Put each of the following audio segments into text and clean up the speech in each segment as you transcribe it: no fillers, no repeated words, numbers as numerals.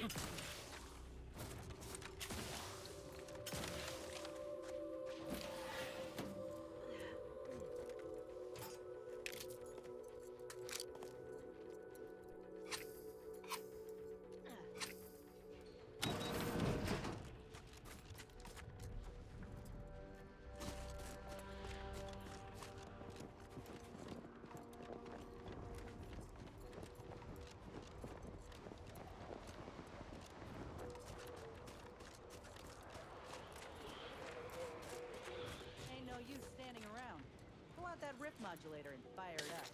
Ain't no use standing around. Pull out that rift modulator and fire it up.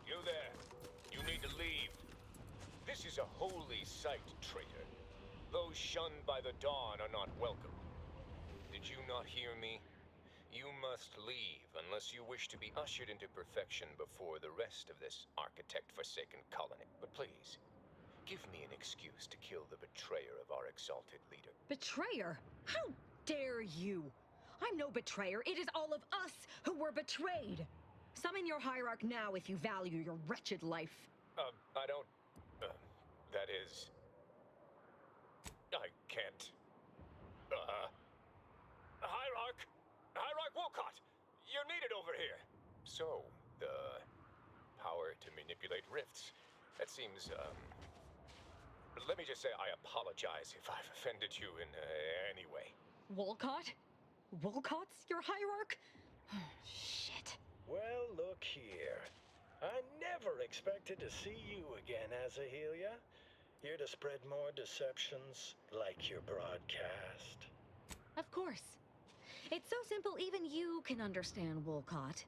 You there. You need to leave. This is a holy site, traitor. Those shunned by the dawn are not welcome. Did you not hear me? You must leave unless you wish to be ushered into perfection before the rest of this architect-forsaken colony. But please, give me an excuse to kill the betrayer of our exalted leader. Betrayer? How dare you? I'm no betrayer. It is all of us who were betrayed. Summon your hierarch now if you value your wretched life. I don't... that is... I can't... Hierarch! Hierarch Wolcott! You're needed over here! So, the power to manipulate rifts. That seems, let me just say I apologize if I've offended you in any way. Wolcott? Wolcott's your hierarch? Shit. Well, look here. I never expected to see you again, Azahelia. Here to spread more deceptions like your broadcast. Of course. It's so simple even you can understand, Wolcott.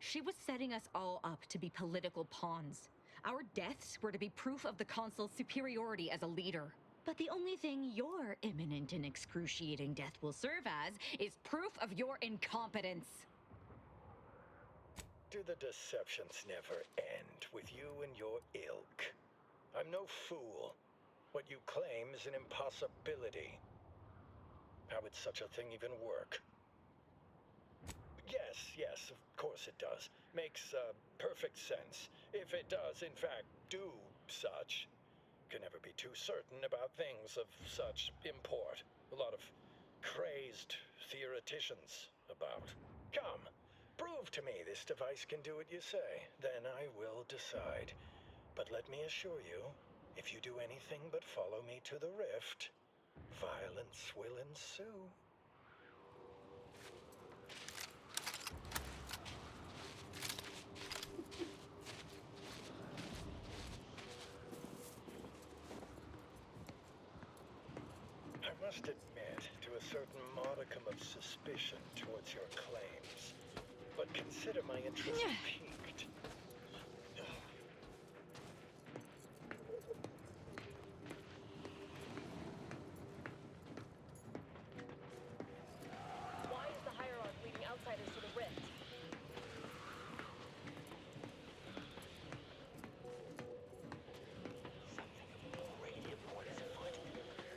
She was setting us all up to be political pawns. Our deaths were to be proof of the Consul's superiority as a leader. But the only thing your imminent and excruciating death will serve as is proof of your incompetence. Do the deceptions never end with you and your ilk? I'm no fool. What you claim is an impossibility. How would such a thing even work? Yes, of course it does. Makes perfect sense. If it does, in fact, do such. Can never be too certain about things of such import. A lot of crazed theoreticians about. Come, prove to me this device can do what you say. Then I will decide. But let me assure you, if you do anything but follow me to the rift, violence will ensue. I must admit to a certain modicum of suspicion towards your claims, but consider my interest piqued. Why is the hierarch leading outsiders to the rift? Something of great import is afoot.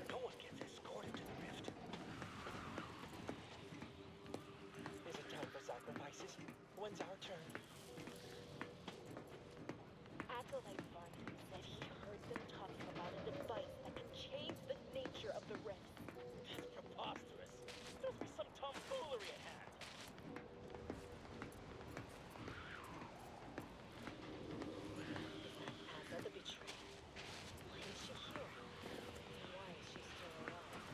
No one gets escorted to the rift. Is it time for sacrifices? When's our turn? Acolyte Varnum said he heard them talking about a device that can change the nature of the rift. That's preposterous. There must be some tomfoolery at hand. Azza the betrayer. Why is she here? Why is she still alive?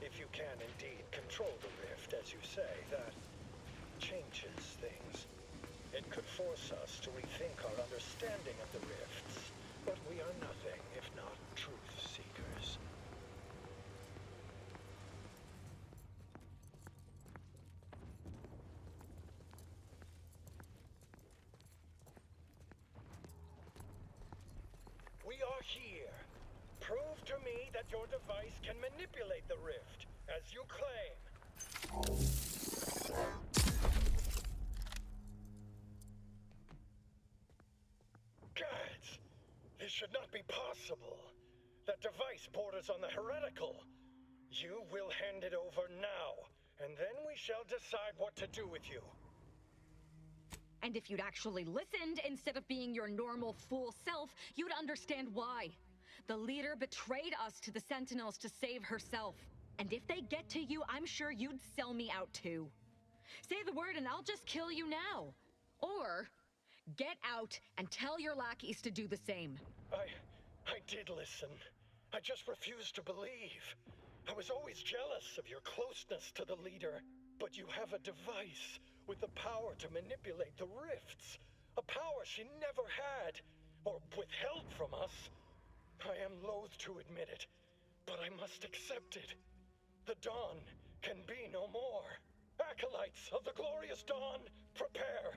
If you can indeed control the rift, as you say, that changes things. It could force us to rethink our understanding of the rifts, but we are nothing if not truth seekers. we are here. Prove to me that your device can manipulate the rift, as you claim. Guys, this should not be possible. That device borders on the heretical. You will hand it over now, and then we shall decide what to do with you. And if you'd actually listened instead of being your normal fool self, you'd understand why. The leader betrayed us to the Sentinels to save herself. And if they get to you, I'm sure you'd sell me out too. Say the word and I'll just kill you now. Or get out and tell your lackeys to do the same. I did listen. I just refused to believe. I was always jealous of your closeness to the leader. But you have a device with the power to manipulate the rifts. A power she never had, or withheld from us. I am loath to admit it, but I must accept it. The dawn can be no more. Acolytes of the glorious dawn, prepare.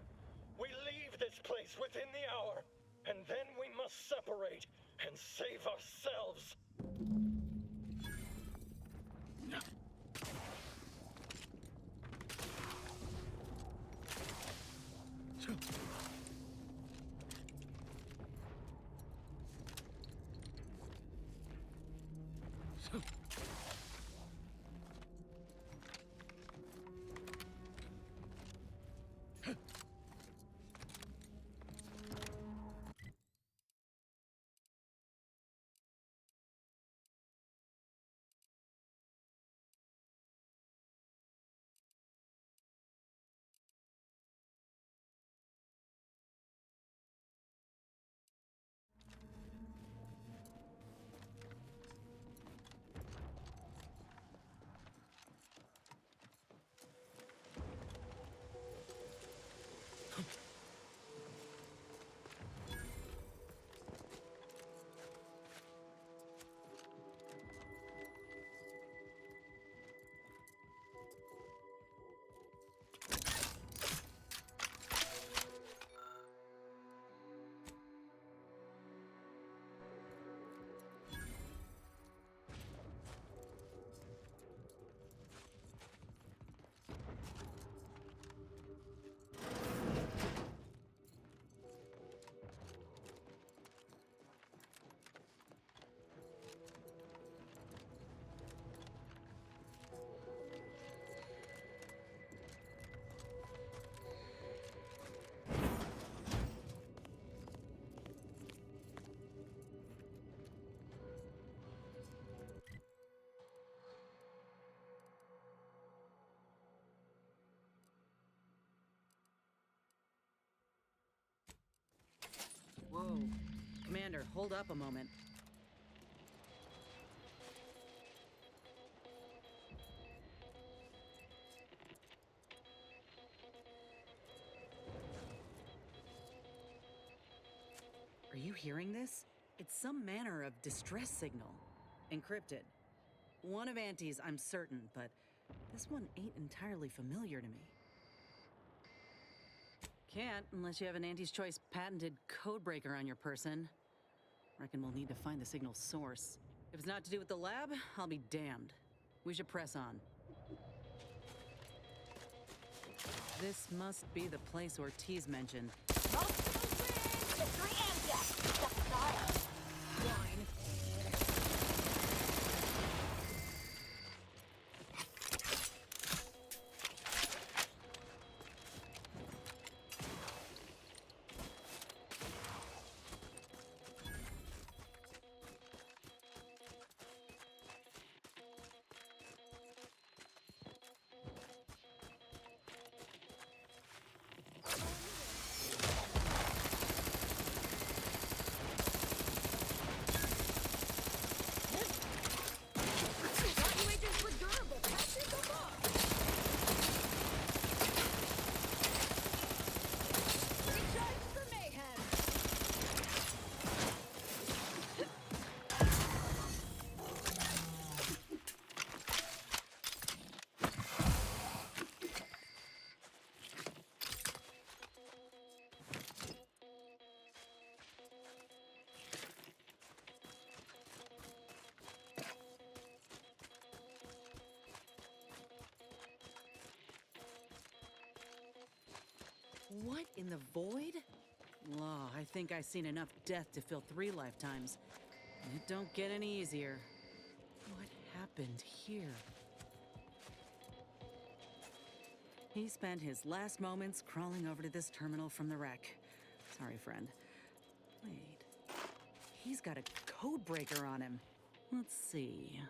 We leave this place within the hour, and then we must separate and save ourselves. Whoa. Commander, hold up a moment. Are you hearing this? It's some manner of distress signal. Encrypted. One of Auntie's, I'm certain, but this one ain't entirely familiar to me. Can't unless you have an Auntie's Choice patented codebreaker on your person. Reckon we'll need to find the signal's source. If it's not to do with the lab, I'll be damned. We should press on. This must be the place Ortiz mentioned. Victory and death! That's not line. What in the void? Law, I think I've seen enough death to fill 3 lifetimes. It don't get any easier. What happened here? He spent his last moments crawling over to this terminal from the wreck. Sorry, friend. Wait. He's got a code breaker on him. Let's see.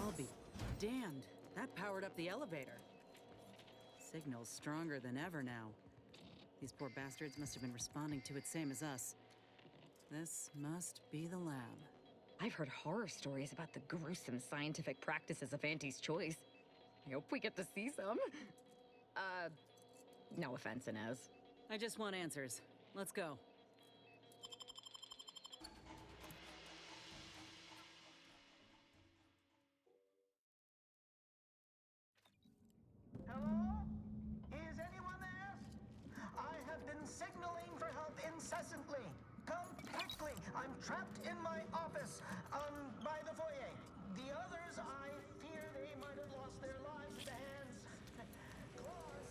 I'll be damned. That powered up the elevator. Signal's stronger than ever now. These poor bastards must have been responding to it same as us. This must be the lab. I've heard horror stories about the gruesome scientific practices of Auntie's choice. I hope we get to see some. No offense, Inez. I just want answers. Let's go. Hello? Is anyone there? I have been signaling for help incessantly. Come quickly. I'm trapped in my office, by the foyer. The others, I fear they might have lost their lives at the hands. Claws.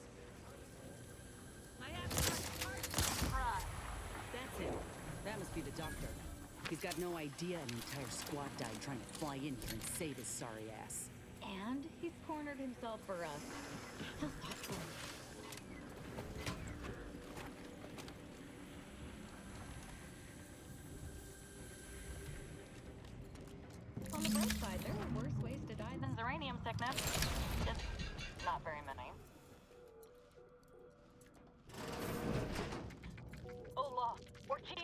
I have That's it. That must be the doctor. He's got no idea an entire squad died trying to fly in here and save his sorry ass. And he's cornered himself for us. How thoughtful. On the bright side, there are worse ways to die than uranium sickness. Just not very many. Hola, Ortiz?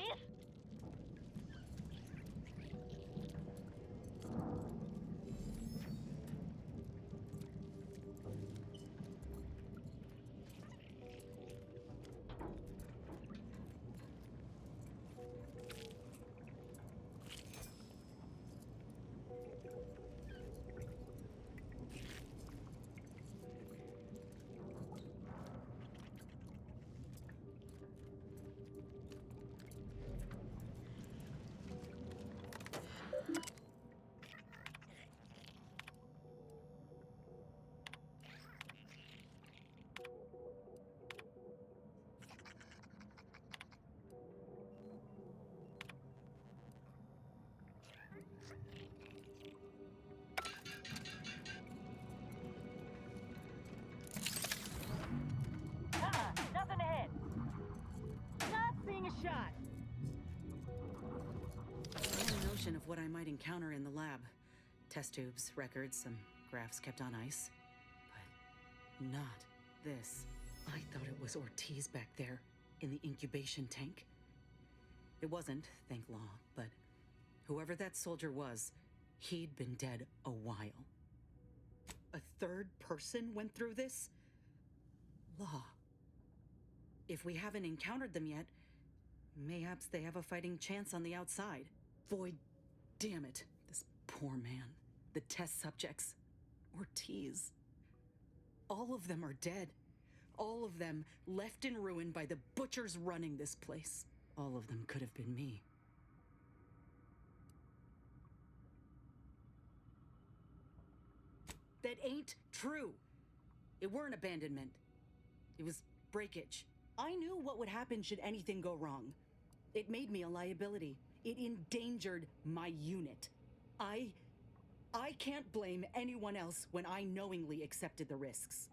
Nothing ahead. Not seeing a shot. I had a notion of what I might encounter in the lab. Test tubes, records, some graphs kept on ice. But not this. I thought it was Ortiz back there, in the incubation tank. It wasn't, thank law, but whoever that soldier was, he'd been dead a while. A third person went through this? Law. If we haven't encountered them yet, mayhaps they have a fighting chance on the outside. Void, damn it, this poor man. The test subjects. Ortiz. All of them are dead. All of them left in ruin by the butchers running this place. All of them could have been me. That ain't true. It weren't abandonment. It was breakage. I knew what would happen should anything go wrong. It made me a liability. It endangered my unit. I can't blame anyone else when I knowingly accepted the risks.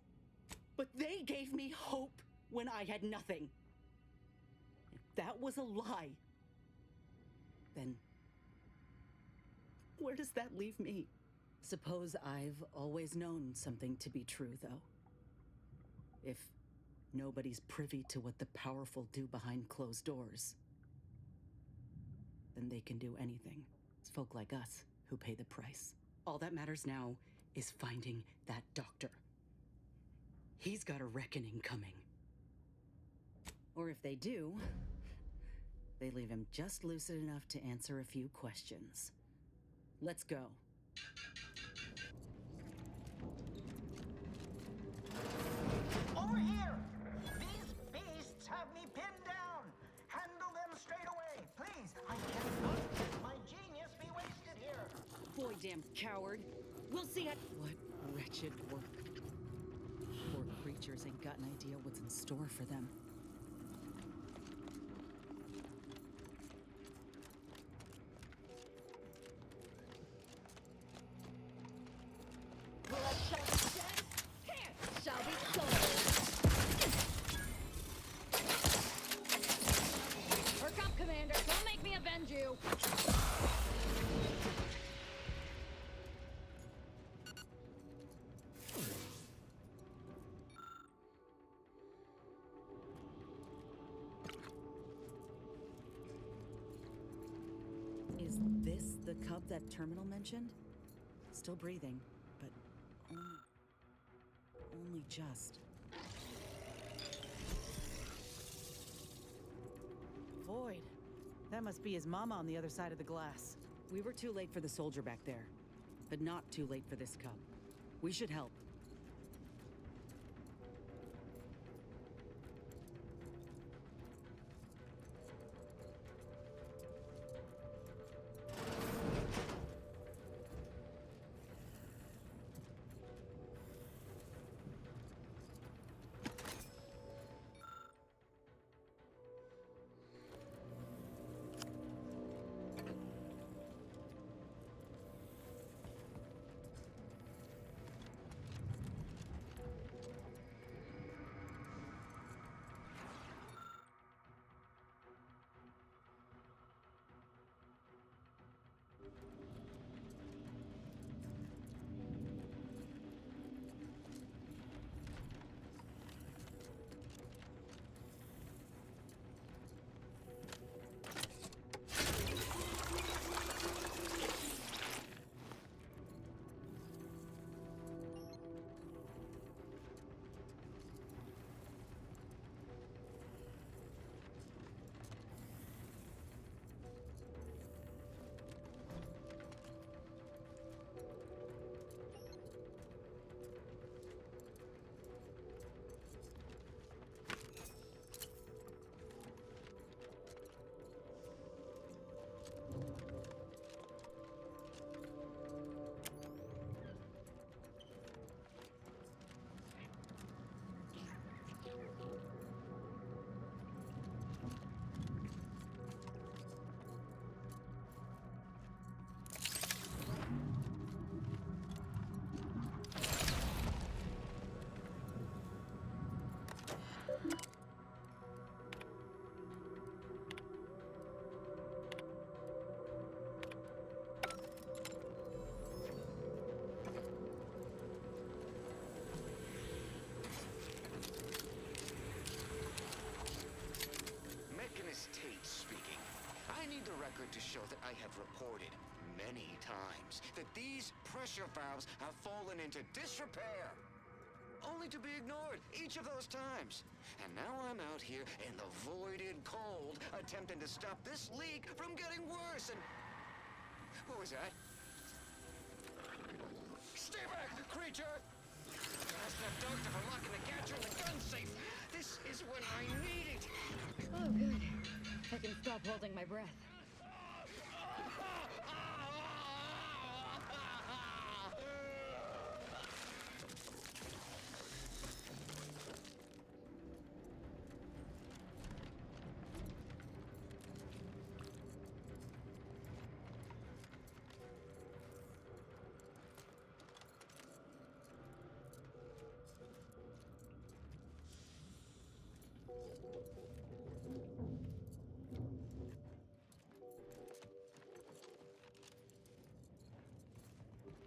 But they gave me hope when I had nothing. If that was a lie, then where does that leave me? Suppose I've always known something to be true, though. If nobody's privy to what the powerful do behind closed doors, then they can do anything. It's folk like us who pay the price. All that matters now is finding that doctor. He's got a reckoning coming. Or if they do, they leave him just lucid enough to answer a few questions. Let's go. Over here! These beasts have me pinned down! Handle them straight away, please! I cannot let my genius be wasted here! Boy, damn coward. We'll see it. What wretched work. Poor creatures ain't got an idea what's in store for them. Blood shall be shed, hands shall be sold. Perk up, Commander. Don't make me avenge you. Is this the cub that Terminal mentioned? Still breathing, but only just. Void. That must be his mama on the other side of the glass. We were too late for the soldier back there, but not too late for this cub. We should help. to show that I have reported many times that these pressure valves have fallen into disrepair. Only to be ignored each of those times. And now I'm out here in the voided cold, attempting to stop this leak from getting worse, and... What was that? Stay back, creature! Ask that doctor for locking the catcher in the gun safe. This is when I need it. Oh, good. I can stop holding my breath.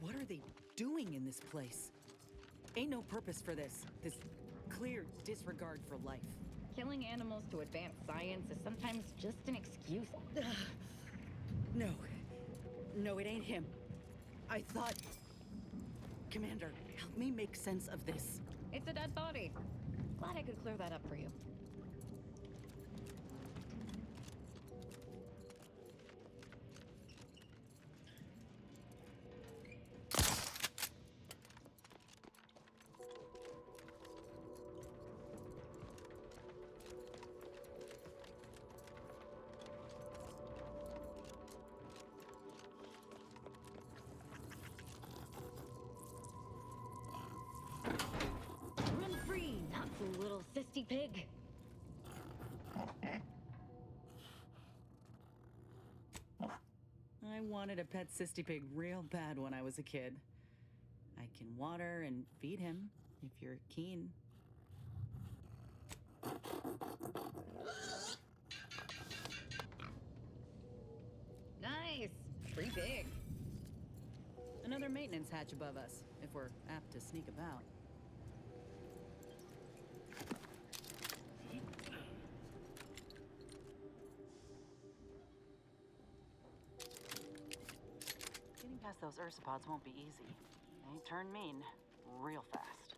What are they doing in this place? Ain't no purpose for this clear disregard for life. Killing animals to advance science is sometimes just an excuse. No, it ain't him. I thought... Commander, help me make sense of this. It's a dead body. Glad I could clear that up for you. sissy pig. I wanted a pet cysty pig real bad when I was a kid. I can water and feed him if you're keen. Nice. Free pig. Another maintenance hatch above us, if we're apt to sneak about. Getting past those ursopods won't be easy. They turn mean real fast.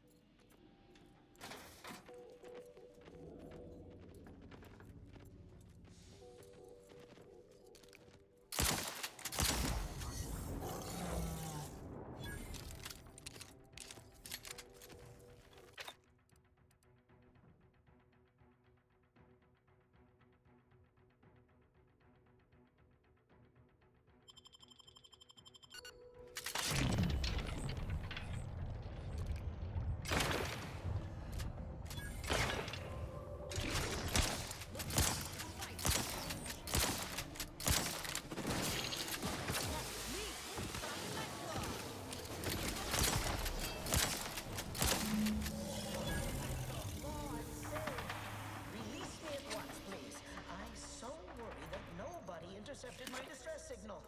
Release me at once, please. I so worry that nobody intercepted my distress signal.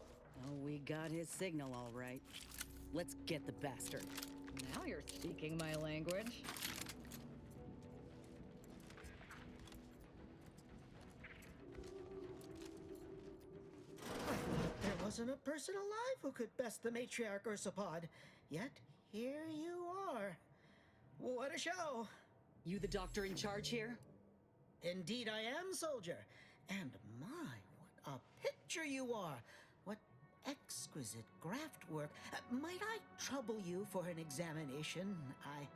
Oh, we got his signal all right. Let's get the bastard. Now you're speaking my language. There wasn't a person alive who could best the matriarch Ursopod. Yet, here you are. What a show! You the doctor in charge here? Indeed I am, soldier. And my, what a picture you are! What exquisite graft work. Might I trouble you for an examination?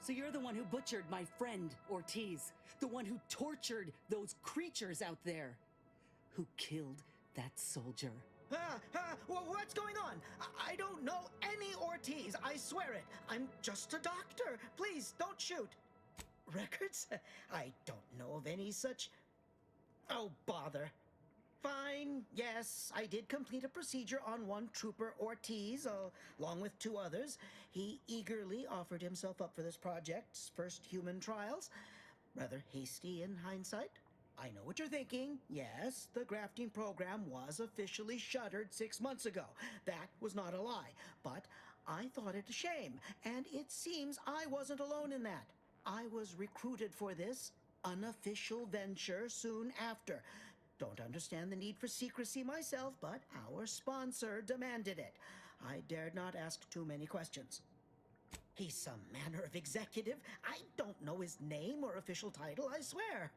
So you're the one who butchered my friend, Ortiz. The one who tortured those creatures out there. Who killed that soldier. What's going on? I don't know any Ortiz, I swear it. I'm just a doctor. Please, don't shoot. Records? I don't know of any such... Oh, bother. Fine, yes, I did complete a procedure on one Trooper Ortiz, along with two others. He eagerly offered himself up for this project's first human trials. Rather hasty in hindsight. I know what you're thinking. Yes, the grafting program was officially shuttered 6 months ago. That was not a lie. But I thought it a shame, and it seems I wasn't alone in that. I was recruited for this unofficial venture soon after. Don't understand the need for secrecy myself, but our sponsor demanded it. I dared not ask too many questions. He's some manner of executive. I don't know his name or official title, I swear.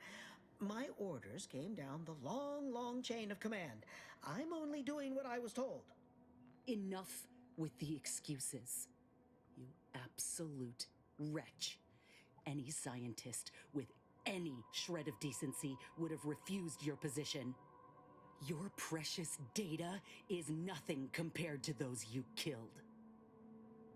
My orders came down the long, long chain of command. I'm only doing what I was told. Enough with the excuses. You absolute wretch. Any scientist with any shred of decency would have refused your position. Your precious data is nothing compared to those you killed.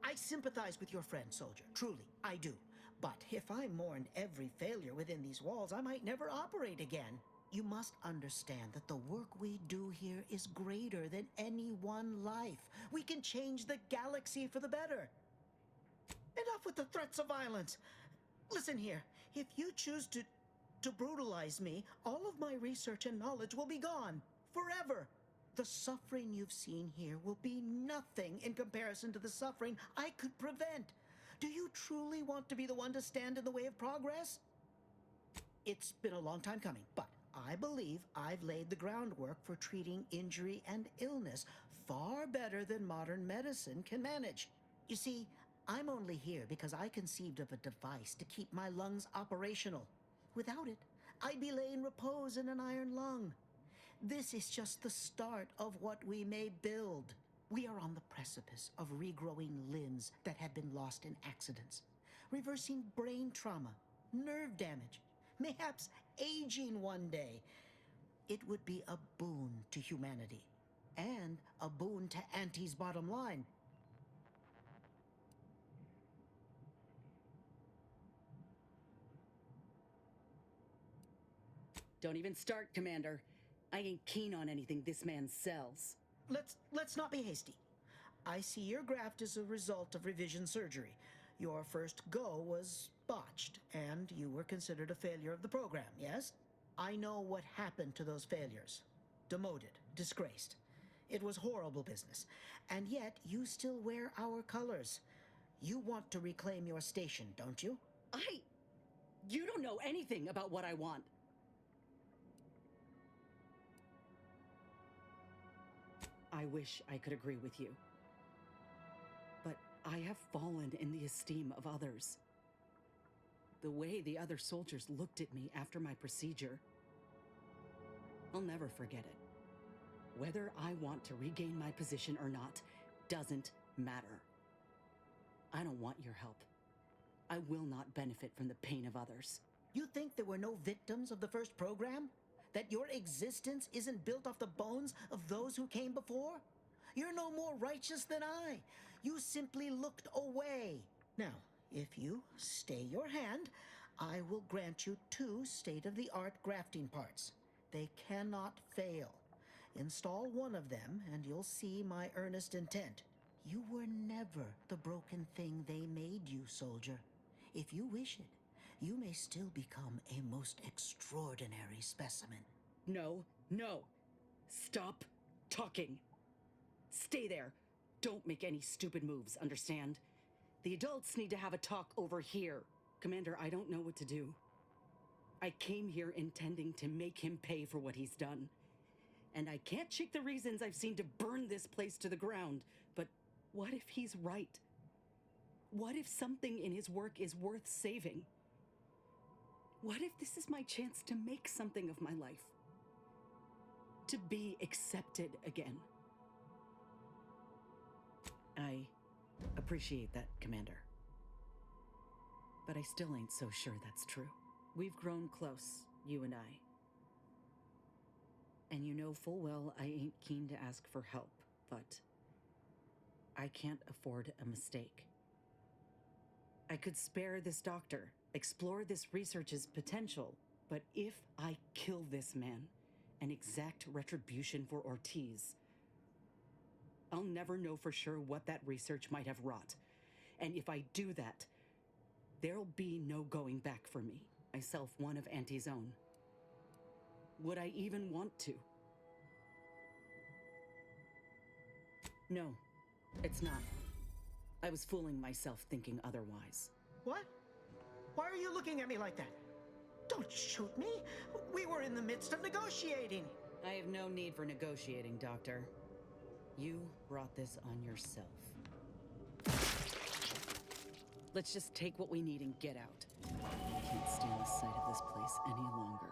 I sympathize with your friend, soldier. Truly, I do. But if I mourned every failure within these walls, I might never operate again. You must understand that the work we do here is greater than any one life. We can change the galaxy for the better. Enough with the threats of violence. Listen here, if you choose to brutalize me, all of my research and knowledge will be gone. Forever. The suffering you've seen here will be nothing in comparison to the suffering I could prevent. Do you truly want to be the one to stand in the way of progress? It's been a long time coming, but I believe I've laid the groundwork for treating injury and illness far better than modern medicine can manage. You see, I'm only here because I conceived of a device to keep my lungs operational. Without it, I'd be laying repose in an iron lung. This is just the start of what we may build. We are on the precipice of regrowing limbs that have been lost in accidents, reversing brain trauma, nerve damage, mayhaps aging one day. It would be a boon to humanity, and a boon to Auntie's bottom line. Don't even start, Commander. I ain't keen on anything this man sells. Let's not be hasty. I see your graft is a result of revision surgery. Your first go was botched, and you were considered a failure of the program, yes? I know what happened to those failures. Demoted, disgraced. It was horrible business. And yet, you still wear our colors. You want to reclaim your station, don't you? You don't know anything about what I want. I wish I could agree with you. But I have fallen in the esteem of others. The way the other soldiers looked at me after my procedure, I'll never forget it. Whether I want to regain my position or not doesn't matter. I don't want your help. I will not benefit from the pain of others. You think there were no victims of the first program? That your existence isn't built off the bones of those who came before? You're no more righteous than I. You simply looked away. Now, if you stay your hand, I will grant you 2 state-of-the-art grafting parts. They cannot fail. Install one of them, and you'll see my earnest intent. You were never the broken thing they made you, soldier. If you wish it, you may still become a most extraordinary specimen. No. Stop talking. Stay there. Don't make any stupid moves, understand? The adults need to have a talk over here. Commander, I don't know what to do. I came here intending to make him pay for what he's done. And I can't shake the reasons I've seen to burn this place to the ground. But what if he's right? What if something in his work is worth saving? What if this is my chance to make something of my life? To be accepted again? I appreciate that, Commander. But I still ain't so sure that's true. We've grown close, you and I. And you know full well I ain't keen to ask for help, but I can't afford a mistake. I could spare this doctor, explore this research's potential, but if I kill this man and exact retribution for Ortiz, I'll never know for sure what that research might have wrought. And if I do that, there'll be no going back for me, myself one of Auntie's own. Would I even want to? No, it's not. I was fooling myself thinking otherwise. What? Why are you looking at me like that? Don't shoot me. We were in the midst of negotiating. I have no need for negotiating, Doctor. You brought this on yourself. Let's just take what we need and get out. I can't stand the sight of this place any longer.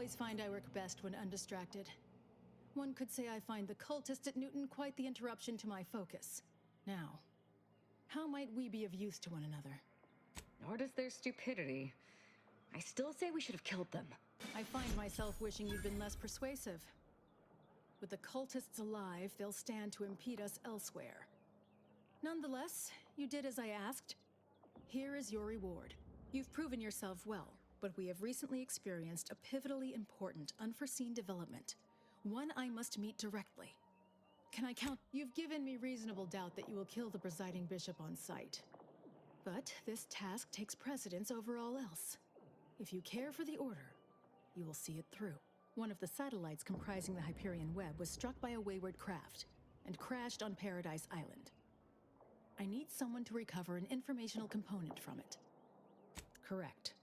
always find I work best when undistracted. One could say I find the cultist at Newton quite the interruption to my focus. Now, how might we be of use to one another? Nor does their stupidity. I still say we should have killed them. I find myself wishing you'd been less persuasive. With the cultists alive, they'll stand to impede us elsewhere. Nonetheless, you did as I asked. Here is your reward. You've proven yourself well, but we have recently experienced a pivotally important, unforeseen development. One I must meet directly. Can I count? You've given me reasonable doubt that you will kill the presiding bishop on sight. But this task takes precedence over all else. If you care for the Order, you will see it through. One of the satellites comprising the Hyperion web was struck by a wayward craft and crashed on Paradise Island. I need someone to recover an informational component from it. Correct.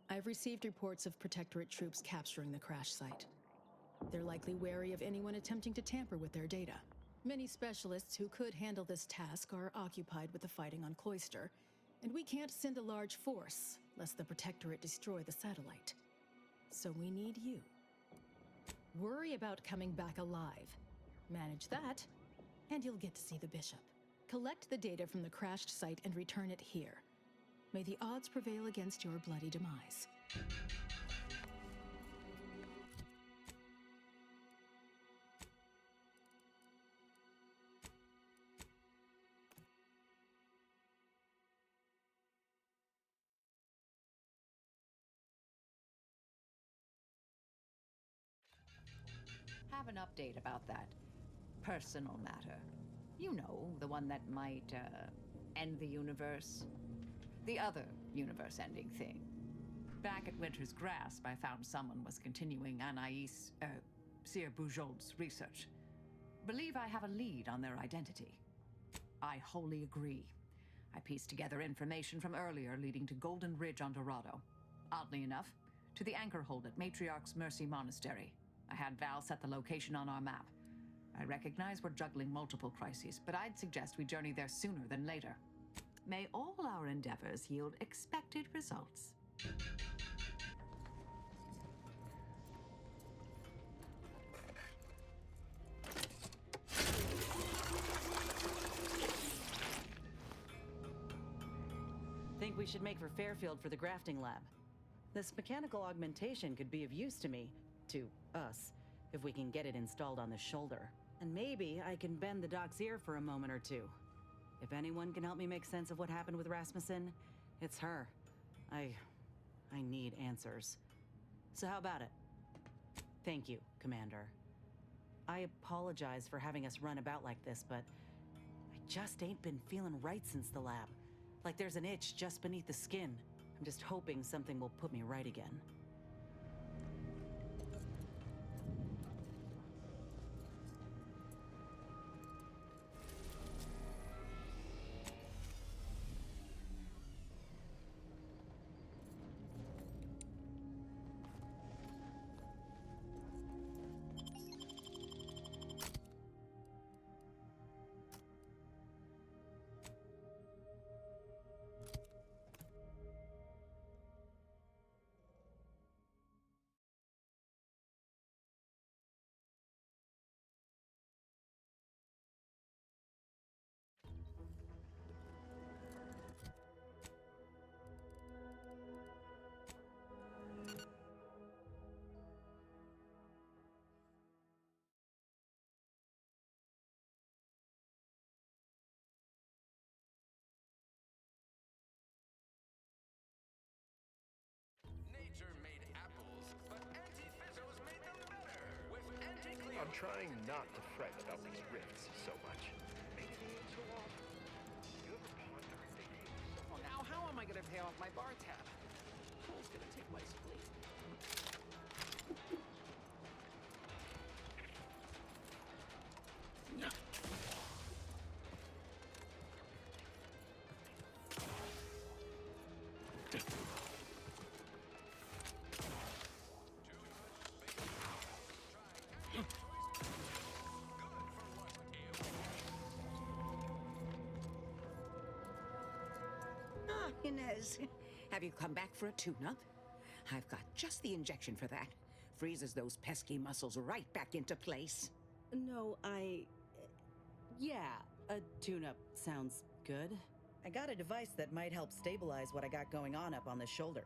I've received reports of Protectorate troops capturing the crash site. They're likely wary of anyone attempting to tamper with their data. Many specialists who could handle this task are occupied with the fighting on Cloister, and we can't send a large force lest the Protectorate destroy the satellite. So we need you. Worry about coming back alive. Manage that, and you'll get to see the bishop. Collect the data from the crashed site and return it here. May the odds prevail against your bloody demise. Have an update about that personal matter. You know, the one that might, end the universe. The other universe-ending thing. Back at Winter's Grasp, I found someone was continuing Anais, Sir Bujold's research. Believe I have a lead on their identity. I wholly agree. I pieced together information from earlier leading to Golden Ridge on Dorado. Oddly enough, to the anchor hold at Matriarch's Mercy Monastery. I had Val set the location on our map. I recognize we're juggling multiple crises, but I'd suggest we journey there sooner than later. May all our endeavors yield expected results. Think we should make for Fairfield for the grafting lab. This mechanical augmentation could be of use to me, to us, if we can get it installed on the shoulder. And maybe I can bend the doc's ear for a moment or two. If anyone can help me make sense of what happened with Rasmussen, it's her. I need answers. So how about it? Thank you, Commander. I apologize for having us run about like this, but I just ain't been feeling right since the lab. Like there's an itch just beneath the skin. I'm just hoping something will put me right again. Nature made apples, but anti-fizzos made them better. With anti-clear. I'm trying not to fret about these rifts so much. Maybe they ain't so off. You ever ponder if they ain't so Well, now how am I gonna pay off my bar tab? Cole's gonna take my spleen. Inez, have you come back for a tune-up? I've got just the injection for that. freezes those pesky muscles right back into place. No, yeah, a tune-up sounds good. I got a device that might help stabilize what I got going on up on the shoulder.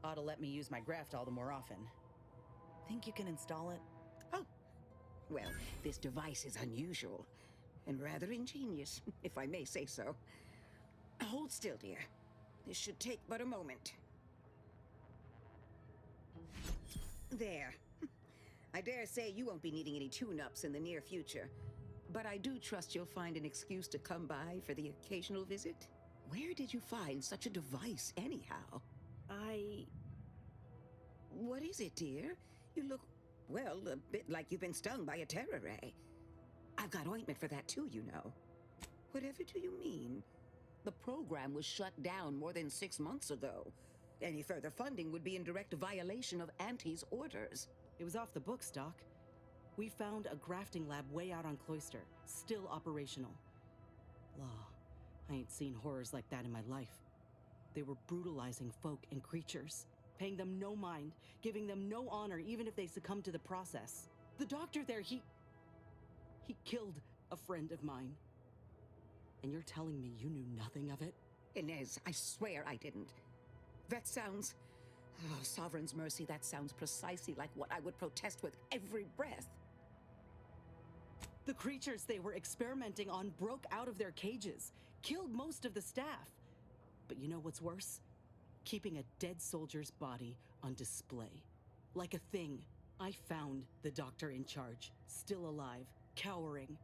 Ought to let me use my graft all the more often. Think you can install it? Oh, well, this device is unusual and rather ingenious, if I may say so. Hold still, dear. This should take but a moment. There. I dare say you won't be needing any tune-ups in the near future, but I do trust you'll find an excuse to come by for the occasional visit. Where did you find such a device, anyhow? What is it, dear? You look, well, a bit like you've been stung by a terror ray. I've got ointment for that too, you know. Whatever do you mean? The program was shut down more than 6 months ago. Any further funding would be in direct violation of Auntie's orders. It was off the books, Doc. We found a grafting lab way out on Cloister, still operational. Law, I ain't seen horrors like that in my life. They were brutalizing folk and creatures, paying them no mind, giving them no honor even if they succumbed to the process. The doctor there, he killed a friend of mine. And you're telling me you knew nothing of it? Inez, I swear I didn't. That sounds... Oh, Sovereign's mercy, that sounds precisely like what I would protest with every breath. The creatures they were experimenting on broke out of their cages, killed most of the staff. But you know what's worse? Keeping a dead soldier's body on display. Like a thing. I found the doctor in charge, still alive, cowering.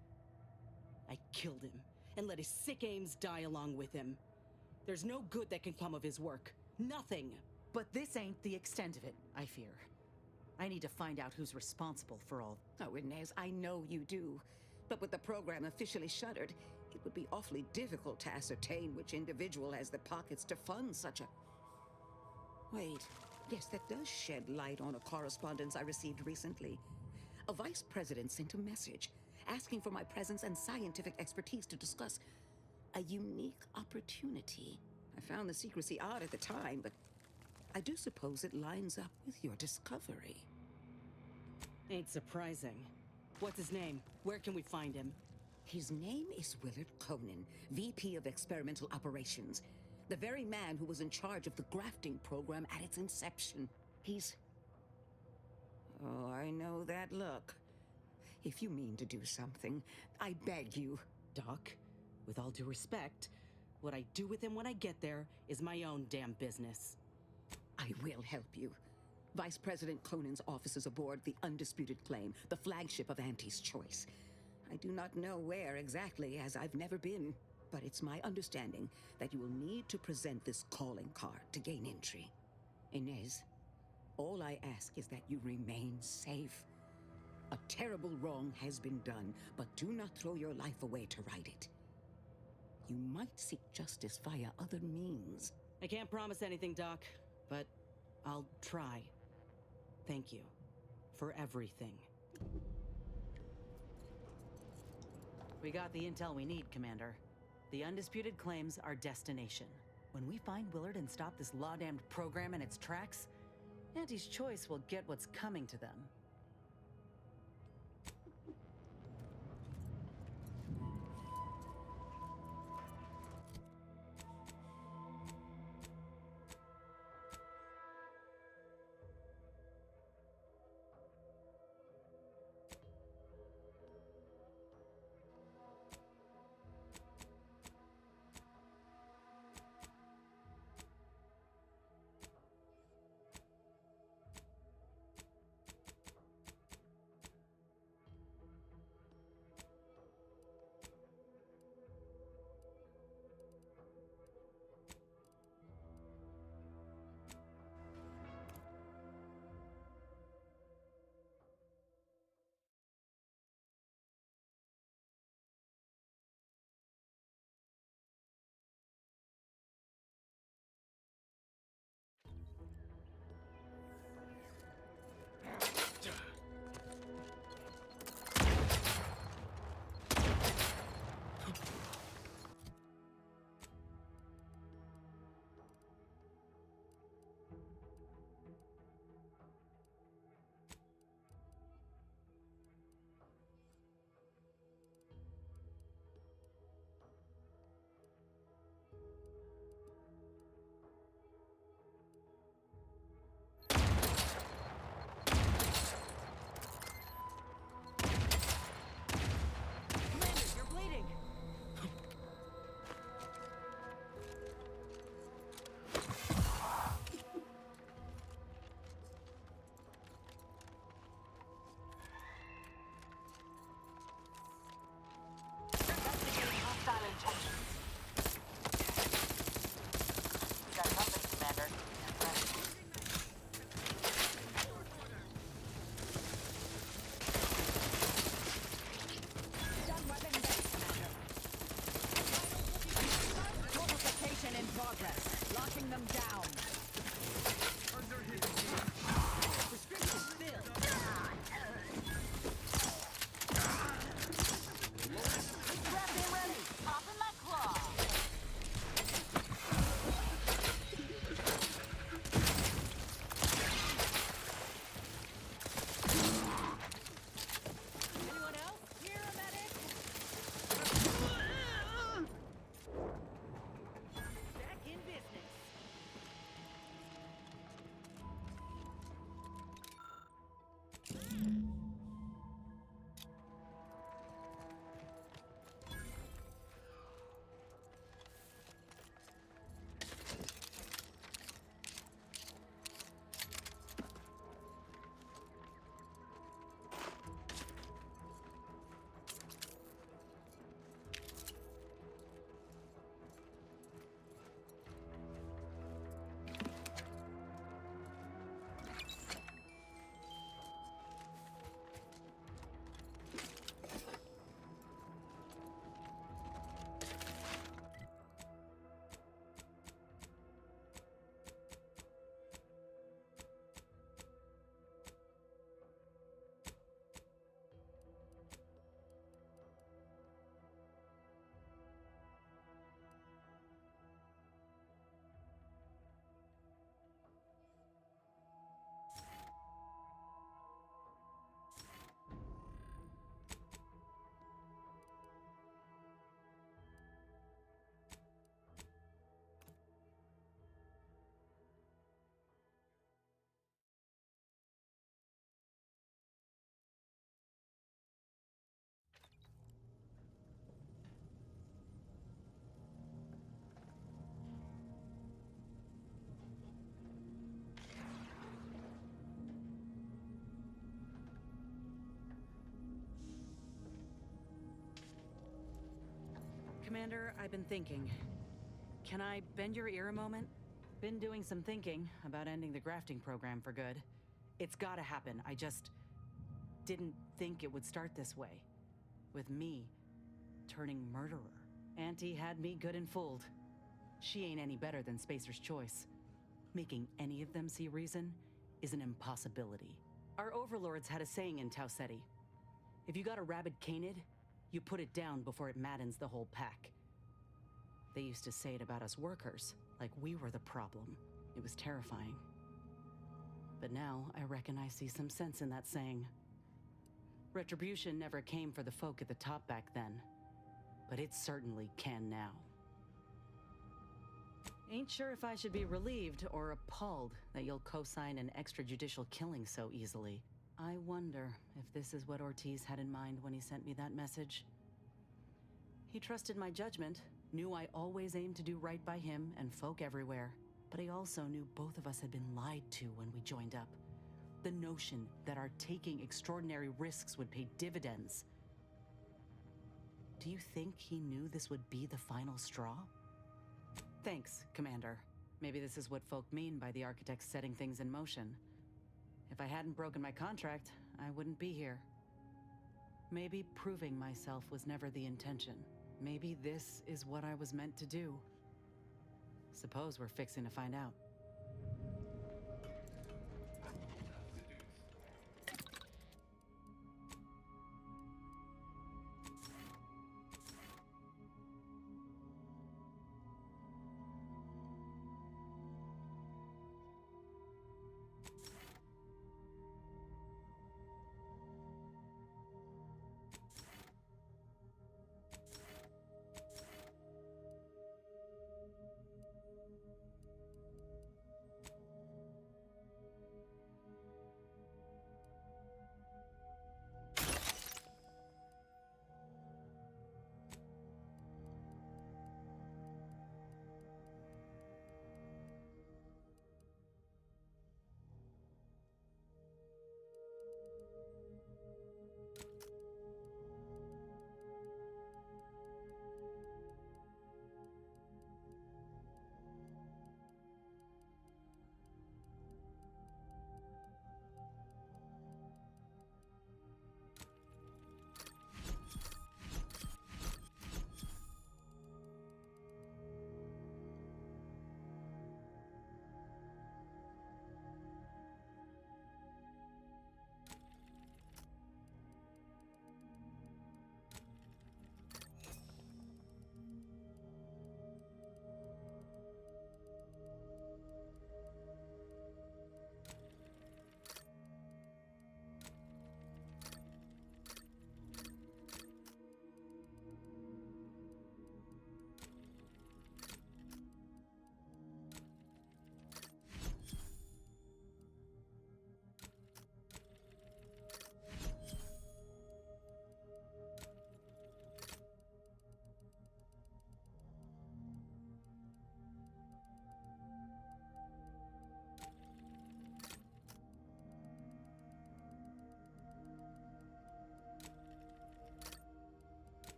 I killed him, and let his sick aims die along with him. There's no good that can come of his work. Nothing. But this ain't the extent of it, I fear. I need to find out who's responsible for all. Oh, Inez, I know you do. But with the program officially shuttered, it would be awfully difficult to ascertain which individual has the pockets to fund such a... Wait, yes, that does shed light on a correspondence I received recently. A vice president sent a message asking for my presence and scientific expertise to discuss a unique opportunity. I found the secrecy odd at the time, but I do suppose it lines up with your discovery. Ain't surprising. What's his name? Where can we find him? His name is Willard Conan, VP of Experimental Operations. The very man who was in charge of the grafting program at its inception. He's... Oh, I know that look. If you mean to do something, I beg you. Doc, with all due respect, what I do with him when I get there is my own damn business. I will help you. Vice President Conan's office is aboard the Undisputed Claim, the flagship of Auntie's Choice. I do not know where exactly, as I've never been, but it's my understanding that you will need to present this calling card to gain entry. Inez, all I ask is that you remain safe. A terrible wrong has been done, but do not throw your life away to right it. You might seek justice via other means. I can't promise anything, Doc, but I'll try. Thank you for everything. We got the intel we need, Commander. The Undisputed Claim's our destination. When we find Willard and stop this law-damned program in its tracks, Auntie's Choice will get what's coming to them. Commander, I've been thinking. Can I bend your ear a moment? Been doing some thinking about ending the grafting program for good. It's gotta happen. I just didn't think it would start this way. With me turning murderer. Auntie had me good and fooled. She ain't any better than Spacer's Choice. Making any of them see reason is an impossibility. Our overlords had a saying in Tau Ceti. If you got a rabid canid, you put it down before it maddens the whole pack. They used to say it about us workers, like we were the problem. It was terrifying. But now, I reckon I see some sense in that saying. Retribution never came for the folk at the top back then, but it certainly can now. Ain't sure if I should be relieved or appalled that you'll co-sign an extrajudicial killing so easily. I wonder if this is what Ortiz had in mind when he sent me that message. He trusted my judgment, knew I always aimed to do right by him and folk everywhere, but he also knew both of us had been lied to when we joined up. The notion that our taking extraordinary risks would pay dividends. Do you think he knew this would be the final straw? Thanks, Commander. Maybe this is what folk mean by the architects setting things in motion. If I hadn't broken my contract, I wouldn't be here. Maybe proving myself was never the intention. Maybe this is what I was meant to do. Suppose we're fixing to find out.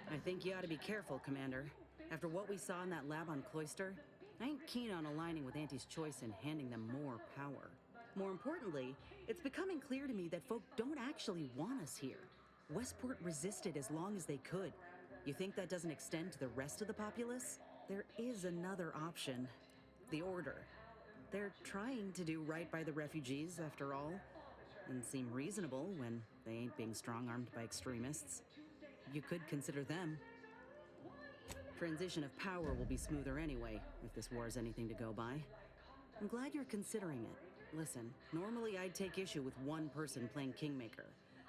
I think you ought to be careful, Commander. After what we saw in that lab on Cloister, I ain't keen on aligning with Auntie's choice and handing them more power. More importantly, it's becoming clear to me that folk don't actually want us here. Westport resisted as long as they could. You think that doesn't extend to the rest of the populace? There is another option. The Order. They're trying to do right by the refugees, after all, and seem reasonable when they ain't being strong-armed by extremists. You could consider them. Transition of power will be smoother anyway, if this war is anything to go by. I'm glad you're considering it. Listen, normally I'd take issue with one person playing Kingmaker.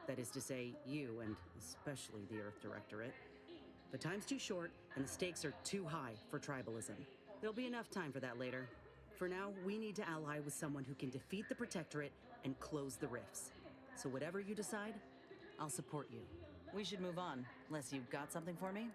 That is to say, you, and especially the Earth Directorate. But time's too short, and the stakes are too high for tribalism. There'll be enough time for that later. For now, we need to ally with someone who can defeat the Protectorate and close the rifts. So whatever you decide, I'll support you. We should move on, unless you've got something for me?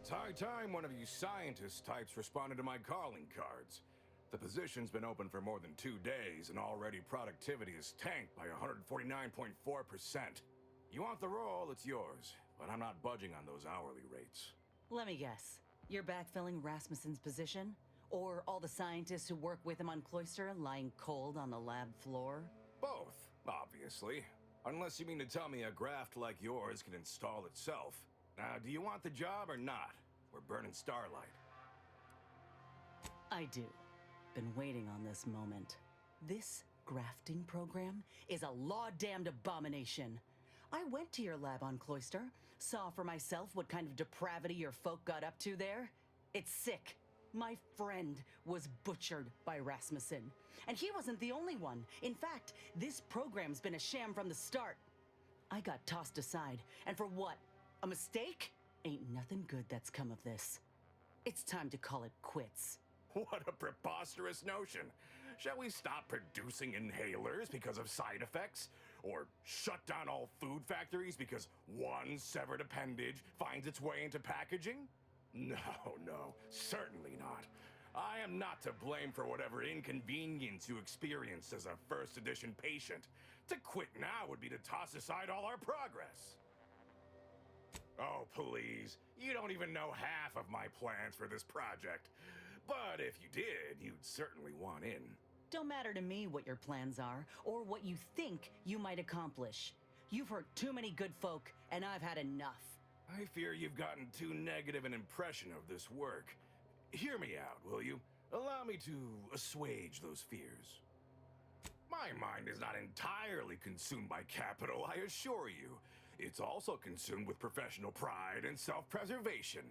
It's high time one of you scientist types responded to my calling cards. The position's been open for more than 2 days, and already productivity is tanked by 149.4%. You want the role, it's yours, but I'm not budging on those hourly rates. Let me guess. You're backfilling Rasmussen's position? Or all the scientists who work with him on Cloister lying cold on the lab floor? Both, obviously. Unless you mean to tell me a graft like yours can install itself. Now, do you want the job or not? We're burning starlight. I do. Been waiting on this moment. This grafting program is a law-damned abomination. I went to your lab on Cloister, saw for myself what kind of depravity your folk got up to there. It's sick. My friend was butchered by Rasmussen. And he wasn't the only one. In fact, this program's been a sham from the start. I got tossed aside, and for what? A mistake? Ain't nothing good that's come of this. It's time to call it quits. What a preposterous notion. Shall we stop producing inhalers because of side effects? Or shut down all food factories because one severed appendage finds its way into packaging? No, certainly not. I am not to blame for whatever inconvenience you experienced as a first edition patient. To quit now would be to toss aside all our progress. Oh, please. You don't even know half of my plans for this project. But if you did, you'd certainly want in. Don't matter to me what your plans are, or what you think you might accomplish. You've hurt too many good folk, and I've had enough. I fear you've gotten too negative an impression of this work. Hear me out, will you? Allow me to assuage those fears. My mind is not entirely consumed by capital, I assure you. It's also consumed with professional pride and self-preservation.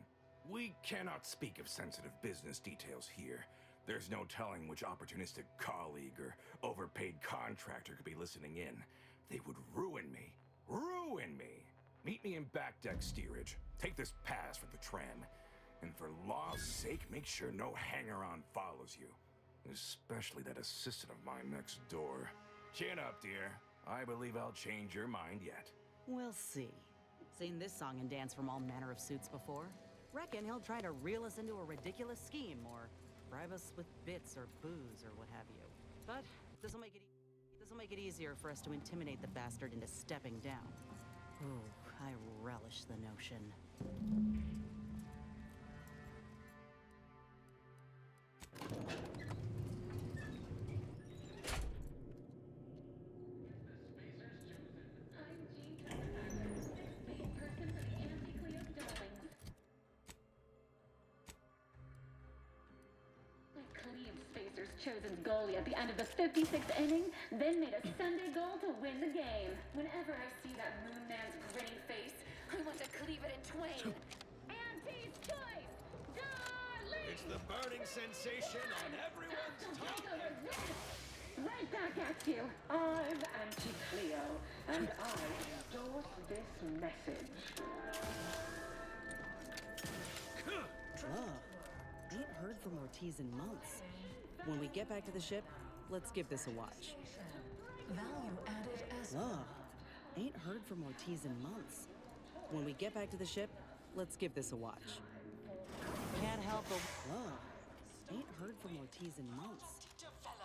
We cannot speak of sensitive business details here. There's no telling which opportunistic colleague or overpaid contractor could be listening in. They would ruin me. Ruin me! Meet me in back deck steerage. Take this pass for the tram. And for law's sake, make sure no hanger-on follows you. Especially that assistant of mine next door. Chin up, dear. I believe I'll change your mind yet. We'll see. Seen this song and dance from all manner of suits before. Reckon he'll try to reel us into a ridiculous scheme or bribe us with bits or booze or what have you. But this'll make it easier for us to intimidate the bastard into stepping down. Ooh, I relish the notion. Chosen's goalie at the end of the 56th inning, then made a Sunday goal to win the game. Whenever I see that Moon Man's grinning face, I want to cleave it in twain. Auntie's choice, darling! It's the burning sensation on everyone's tongue. Right back at you. I'm Auntie Cleo, and I endorse this message. Ain't heard from Ortiz in months. When we get back to the ship, let's give this a watch. Value added as Ain't heard from Ortiz in months. When we get back to the ship, let's give this a watch. Can't help but... Ain't heard from Ortiz in months.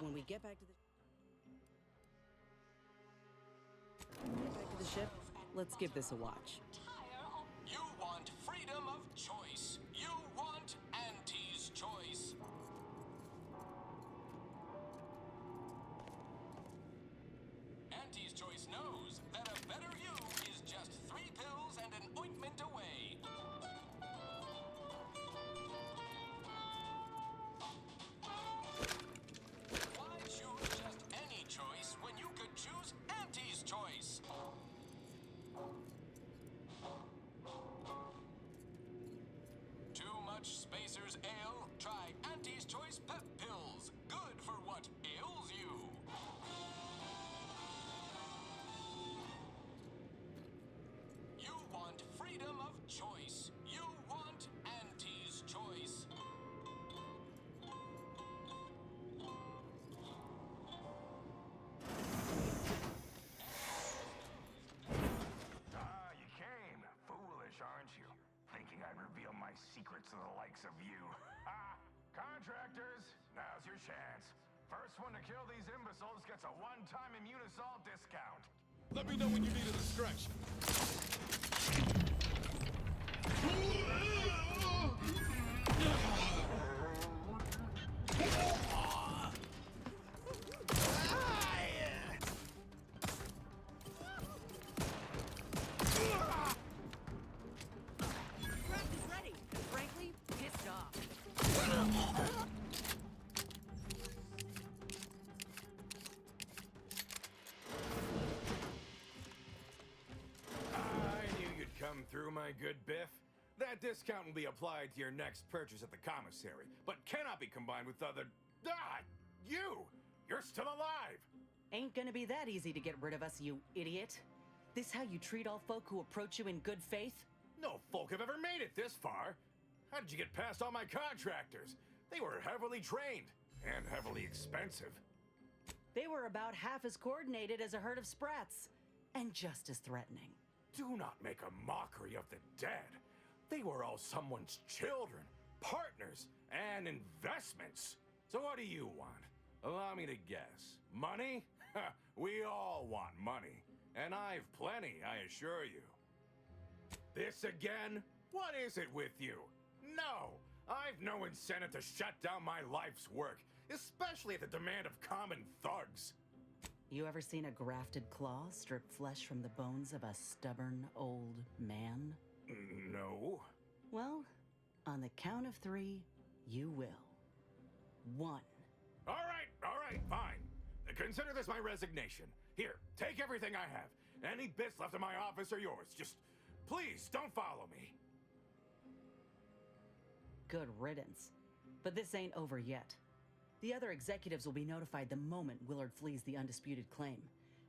When we get back to the ship, let's give this a watch. You want freedom of choice. You want Auntie's choice. Auntie's choice knows that a better you is just 3 pills and an ointment away. Why choose just any choice when you could choose Auntie's choice? Too much Spacer's Ale? Try Auntie's Choice Pep Pills. Good for what ails you. You want freedom of choice. You want Auntie's choice. Ah, you came. Foolish, aren't you? Thinking I'd reveal my secrets to the likes of you. Ha! Contractors, now's your chance. First one to kill these imbeciles gets a one-time Immunosol discount. Let me know when you need a distraction. Ready, and frankly, pissed off. I knew you'd come through, my good Biff. That discount will be applied to your next purchase at the commissary, but cannot be combined with other... Ah! You! You're still alive! Ain't gonna be that easy to get rid of us, you idiot. This how you treat all folk who approach you in good faith? No folk have ever made it this far. How did you get past all my contractors? They were heavily trained and heavily expensive. They were about half as coordinated as a herd of sprats, and just as threatening. Do not make a mockery of the dead. They were all someone's children, partners, and investments. So what do you want? Allow me to guess. Money? We all want money. And I've plenty, I assure you. This again? What is it with you? No! I've no incentive to shut down my life's work, especially at the demand of common thugs. You ever seen a grafted claw strip flesh from the bones of a stubborn old man? No. Well, on the count of 3, you will. 1. All right, fine. Consider this my resignation. Here, take everything I have. Any bits left in my office are yours. Just, please, don't follow me. Good riddance. But this ain't over yet. The other executives will be notified the moment Willard flees the undisputed claim.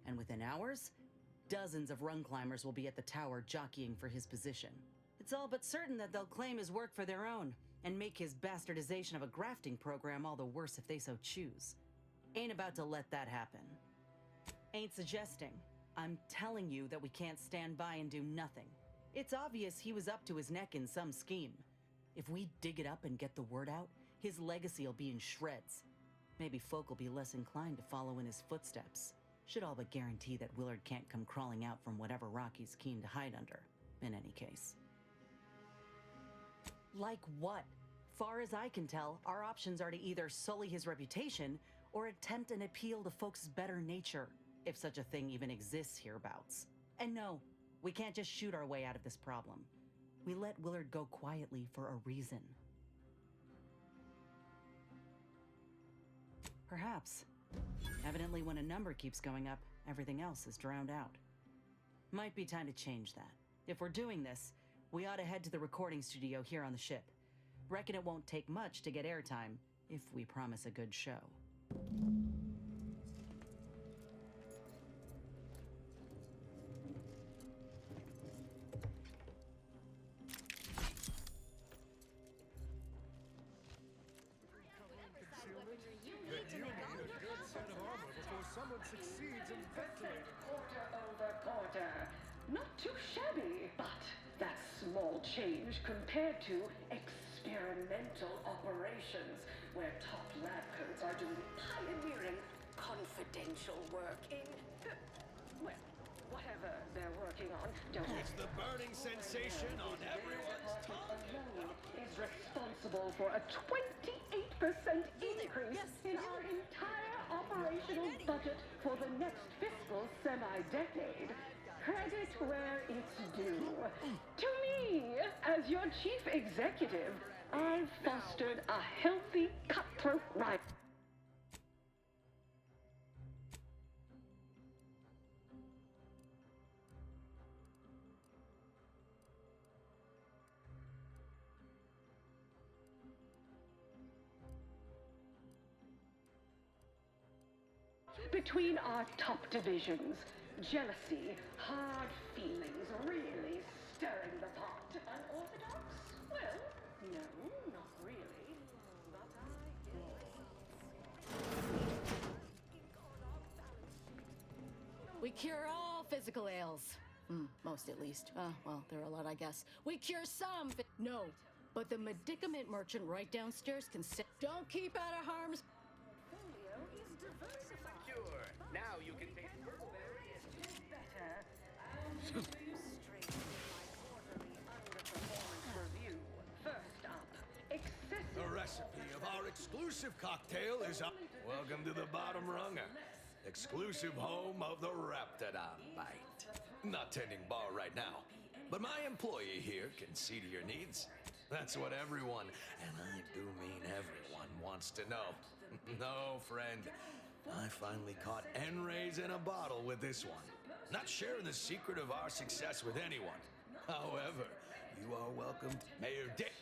And within hours, dozens of rung climbers will be at the tower jockeying for his position. It's all but certain that they'll claim his work for their own, and make his bastardization of a grafting program all the worse if they so choose. Ain't about to let that happen. Ain't suggesting. I'm telling you that we can't stand by and do nothing. It's obvious he was up to his neck in some scheme. If we dig it up and get the word out, his legacy will be in shreds. Maybe folk will be less inclined to follow in his footsteps. Should all but guarantee that Willard can't come crawling out from whatever rock he's keen to hide under, in any case. Like what? Far as I can tell, our options are to either sully his reputation or attempt an appeal to folks' better nature, if such a thing even exists hereabouts. And no, we can't just shoot our way out of this problem. We let Willard go quietly for a reason. Perhaps. Evidently, when a number keeps going up, everything else is drowned out. Might be time to change that. If we're doing this, we ought to head to the recording studio here on the ship. Reckon it won't take much to get airtime, if we promise a good show. Someone succeeds in ventilating. Quarter over quarter. Not too shabby, but that's small change compared to experimental operations, where top lab coats are doing pioneering confidential work in, well, whatever they're working on. It's the burning sensation on everyone's tongue. Alone is responsible for a 28% increase in our entire operational budget for the next fiscal semi-decade. Credit where it's due. To me, as your chief executive, I've fostered a healthy cutthroat rivalry. Between our top divisions, jealousy, hard feelings, really stirring the pot. Unorthodox? Well, no, not really. But We cure all physical ails. Most at least. Well, there are a lot, I guess. We cure some. No, but the medicament merchant right downstairs can say, don't keep out of harm's. Secure. Now you can take The recipe of our exclusive cocktail is up. Welcome to the bottom runger. Exclusive home of the Raptidon Bite. Not tending bar right now, but my employee here can see to your needs. That's what everyone, and I do mean everyone, wants to know. No, friend. I finally caught N-rays in a bottle with this one. Not sharing the secret of our success with anyone. However, you are welcome to Mayor Dick.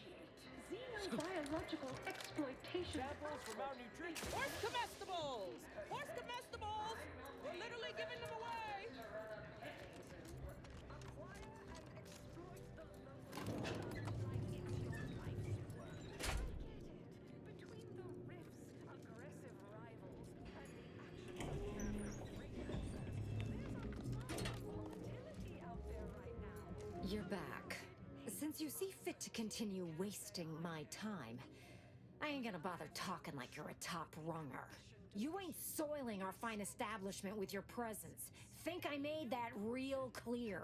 Xenobiological exploitation. samples from our nutrition. Horse comestibles! Horse comestibles! We're literally giving them away! You're back. Since you see fit to continue wasting my time, I ain't gonna bother talking like you're a top runger. You ain't soiling our fine establishment with your presence. Think I made that real clear.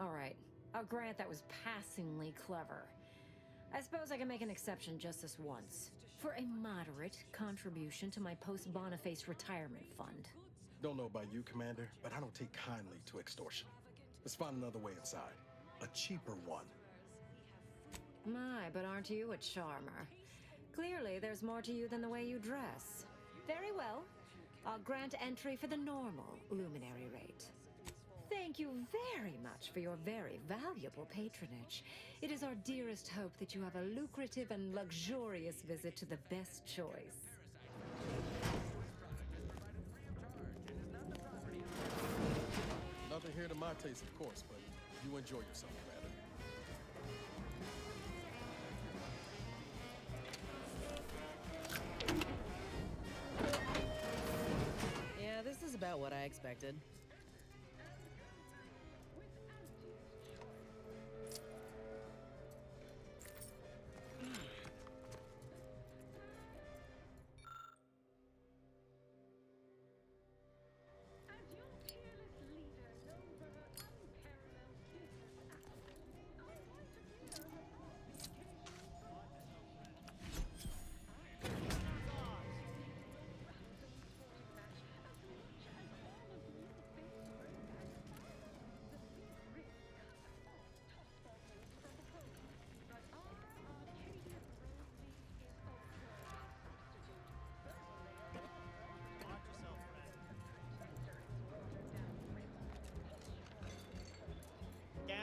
All right. I'll grant that was passingly clever. I suppose I can make an exception just this once. For a moderate contribution to my post-Boniface retirement fund. Don't know about you, Commander, but I don't take kindly to extortion. Let's find another way inside. A cheaper one. My, but aren't you a charmer? Clearly, there's more to you than the way you dress. Very well. I'll grant entry for the normal luminary rate. Thank you very much for your very valuable patronage. It is our dearest hope that you have a lucrative and luxurious visit to the best choice. Nothing here to my taste, of course, but you enjoy yourself, Commander. Yeah, this is about what I expected.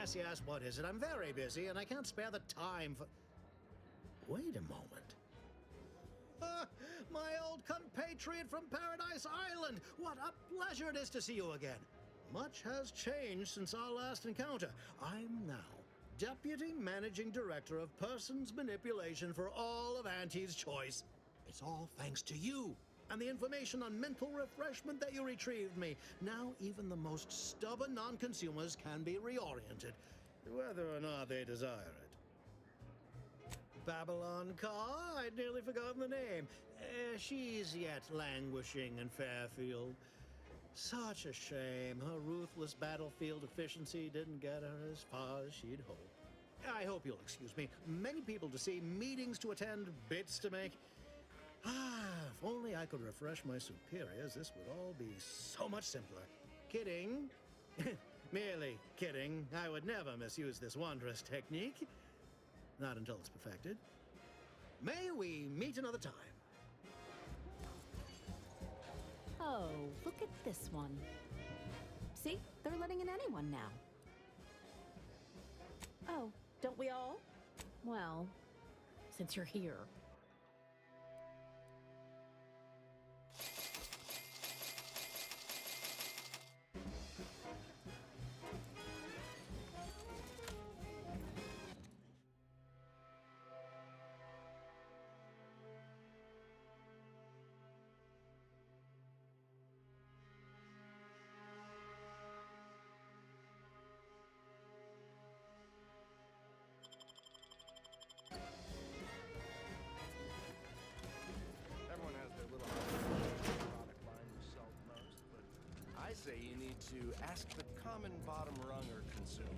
Yes, yes, what is it? I'm very busy and I can't spare the time for. Wait a moment. My old compatriot from Paradise Island! What a pleasure it is to see you again. Much has changed since our last encounter. I'm now Deputy Managing Director of Persons Manipulation for all of Auntie's Choice. It's all thanks to you and the information on mental refreshment that you retrieved me. Now even the most stubborn non-consumers can be reoriented, whether or not they desire it. Babylon Carr? I'd nearly forgotten the name. She's yet languishing in Fairfield. Such a shame. Her ruthless battlefield efficiency didn't get her as far as she'd hoped. I hope you'll excuse me. Many people to see, meetings to attend, bits to make. If only I could refresh my superiors, this would all be so much simpler. Kidding. Merely kidding. I would never misuse this wondrous technique. Not until it's perfected. May we meet another time. Oh, look at this one. See? They're letting in anyone now. Oh, don't we all? Well, since you're here. Everyone has their little product line you sell most, but I say you need to ask the common bottom runger consumer.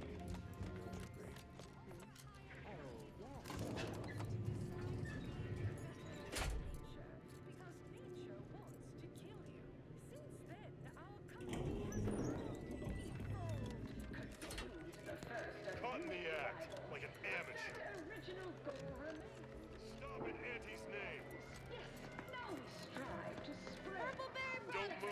Caught in the act, like an amateur. Original goal remains. Stop in Auntie's name. Yes, now we strive to spread. Purple Bear Don't move.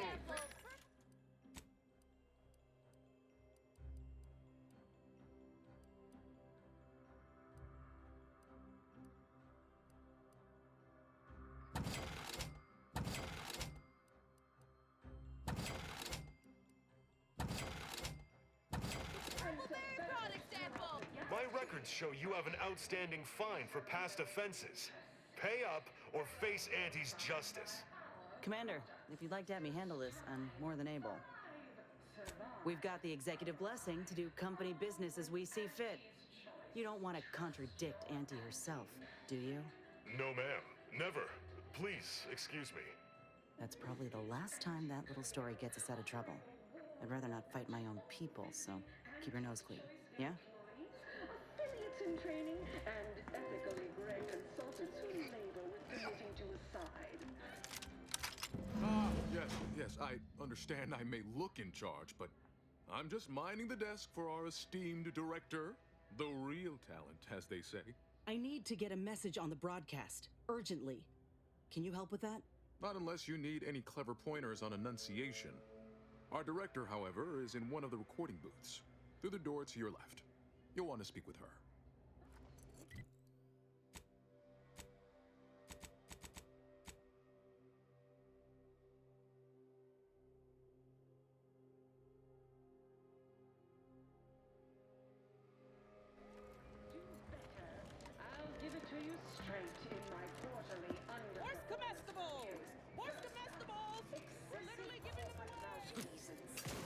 My records show you have an outstanding fine for past offenses. Pay up or face Auntie's justice. Commander, if you'd like to have me handle this, I'm more than able. We've got the executive blessing to do company business as we see fit. You don't want to contradict Auntie herself, do you? No, ma'am. Never. Please, excuse me. That's probably the last time that little story gets us out of trouble. I'd rather not fight my own people, so keep your nose clean, yeah? Affiliates in training and ethically gray consultants who labor with committing to a side. Yes, I understand I may look in charge, but I'm just minding the desk for our esteemed director. The real talent, as they say. I need to get a message on the broadcast, urgently. Can you help with that? Not unless you need any clever pointers on enunciation. Our director, however, is in one of the recording booths. Through the door to your left. You'll want to speak with her. I'll give it to you straight in my quarterly under. Where's comestibles? Where's comestibles? We're literally giving them away.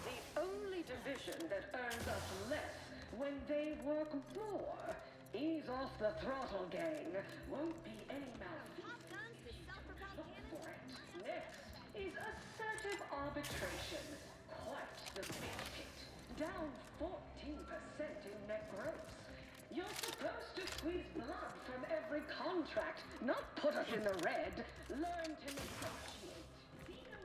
The only division that earns us less when they work more. Ease off the throttle, gang. Won't be any malfeasance. Look for it. Next is assertive arbitration. Quite the big hit. Down 14% in net gross. You're supposed to squeeze blood from every contract, not put us in the red. Learn to negotiate. Be no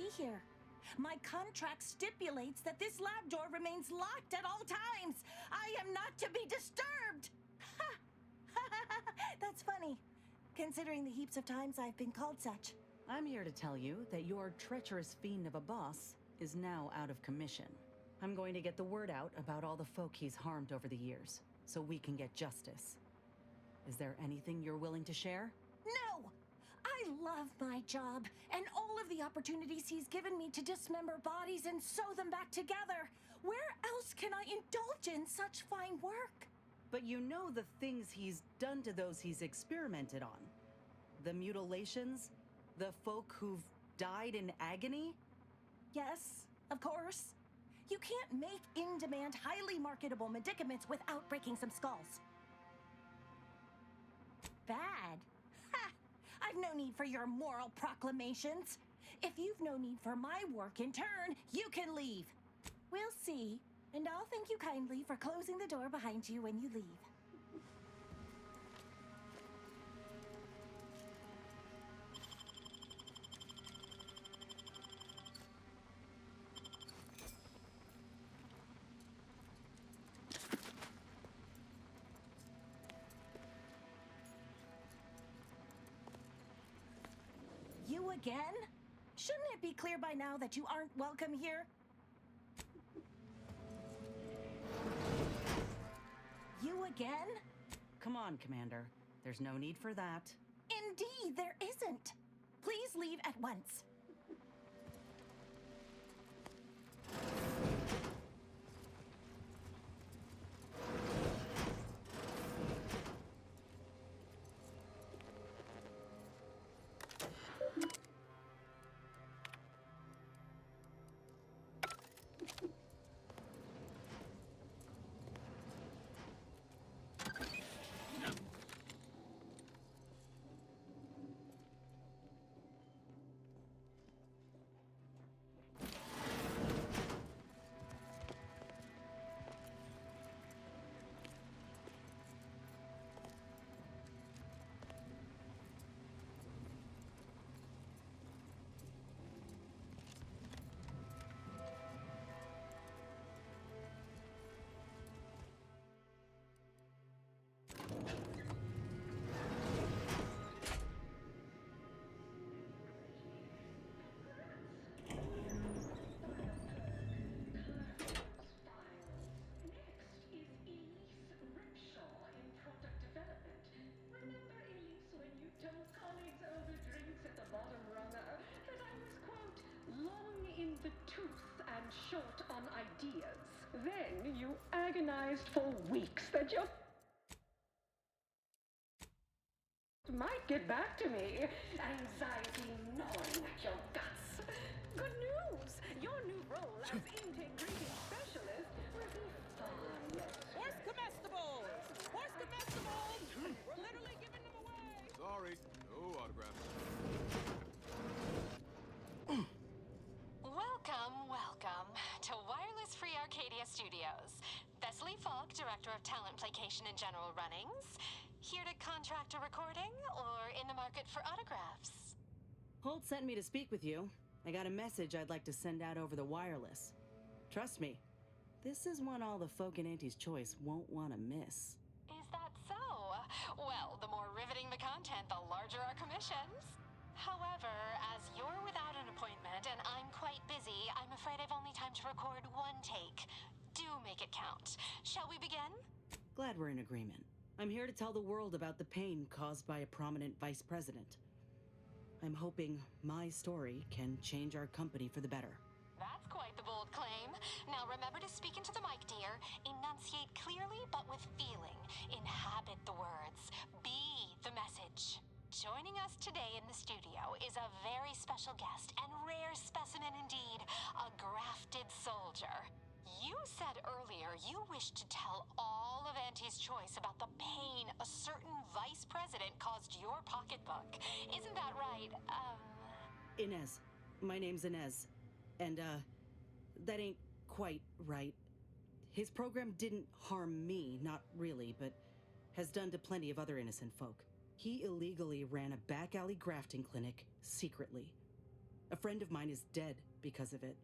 be here. My contract stipulates that this lab door remains locked at all times. I am not to be disturbed. That's funny, considering the heaps of times I've been called such. I'm here to tell you that your treacherous fiend of a boss is now out of commission. I'm going to get the word out about all the folk he's harmed over the years, so we can get justice. Is there anything you're willing to share? No! I love my job, and all of the opportunities he's given me to dismember bodies and sew them back together. Where else can I indulge in such fine work? But you know the things he's done to those he's experimented on. The mutilations, the folk who've died in agony? Yes, of course. You can't make in-demand, highly marketable medicaments without breaking some skulls. Bad. Ha! I've no need for your moral proclamations. If you've no need for my work in turn, you can leave. We'll see, and I'll thank you kindly for closing the door behind you when you leave. You again? Shouldn't it be clear by now that you aren't welcome here? You again? Come on, Commander. There's no need for that. Indeed, there isn't. Please leave at once. Short on ideas. Then you agonized for weeks that your might get back to me. Anxiety gnawing at your guts. Good news! Your new role as intake greeting specialist will be far less. Horse comestibles! Horse comestibles! We're literally giving them away! Sorry, no autographs. Welcome to Wireless Free Arcadia Studios. Thessaly Falk, Director of Talent Placation and General Runnings. Here to contract a recording or in the market for autographs? Holt sent me to speak with you. I got a message I'd like to send out over the wireless. Trust me, this is one all the folk in Auntie's Choice won't want to miss. Is that so? Well, the more riveting the content, the larger our commissions. However, as you're without an appointment and I'm quite busy, I'm afraid I've only time to record one take. Do make it count. Shall we begin? Glad we're in agreement. I'm here to tell the world about the pain caused by a prominent vice president. I'm hoping my story can change our company for the better. That's quite the bold claim. Now remember to speak into the mic, dear. Enunciate clearly, but with feeling. Inhabit the words. Be the message. Joining us today in the studio is a very special guest and rare specimen indeed, a grafted soldier. You said earlier you wished to tell all of Auntie's Choice about the pain a certain vice president caused your pocketbook. Isn't that right? Inez. My name's Inez. And, that ain't quite right. His program didn't harm me, not really, but has done to plenty of other innocent folk. He illegally ran a back alley grafting clinic secretly. A friend of mine is dead because of it.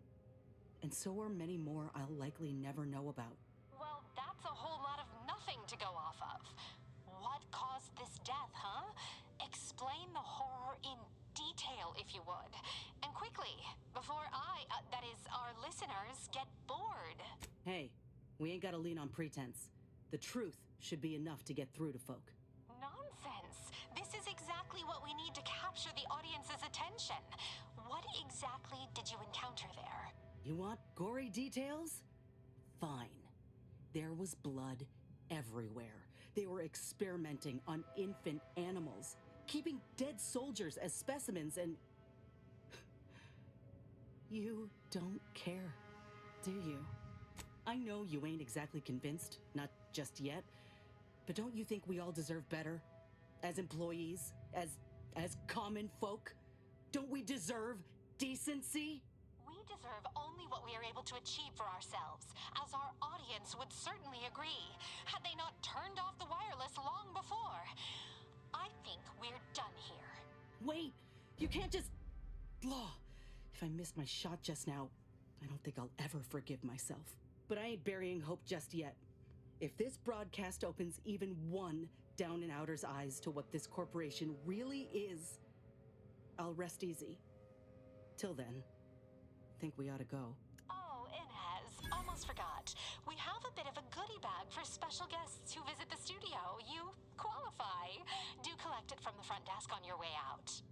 And so are many more I'll likely never know about. Well, that's a whole lot of nothing to go off of. What caused this death, huh? Explain the horror in detail, if you would. And quickly, before that is, our listeners, get bored. Hey, we ain't gotta lean on pretense. The truth should be enough to get through to folk. Nonsense. This is exactly what we need to capture the audience's attention. What exactly did you encounter there? You want gory details? Fine. There was blood everywhere. They were experimenting on infant animals, keeping dead soldiers as specimens, and... You don't care, do you? I know you ain't exactly convinced, not just yet, but don't you think we all deserve better? As employees, as common folk? Don't we deserve decency? We deserve only what we are able to achieve for ourselves, as our audience would certainly agree, had they not turned off the wireless long before. I think we're done here. Wait! You can't just... Law, if I missed my shot just now, I don't think I'll ever forgive myself. But I ain't burying hope just yet. If this broadcast opens even one down and outer's eyes to what this corporation really is, I'll rest easy. Till then, think we ought to go. Oh, Inez, almost forgot. We have a bit of a goodie bag for special guests who visit the studio. You qualify. Do collect it from the front desk on your way out.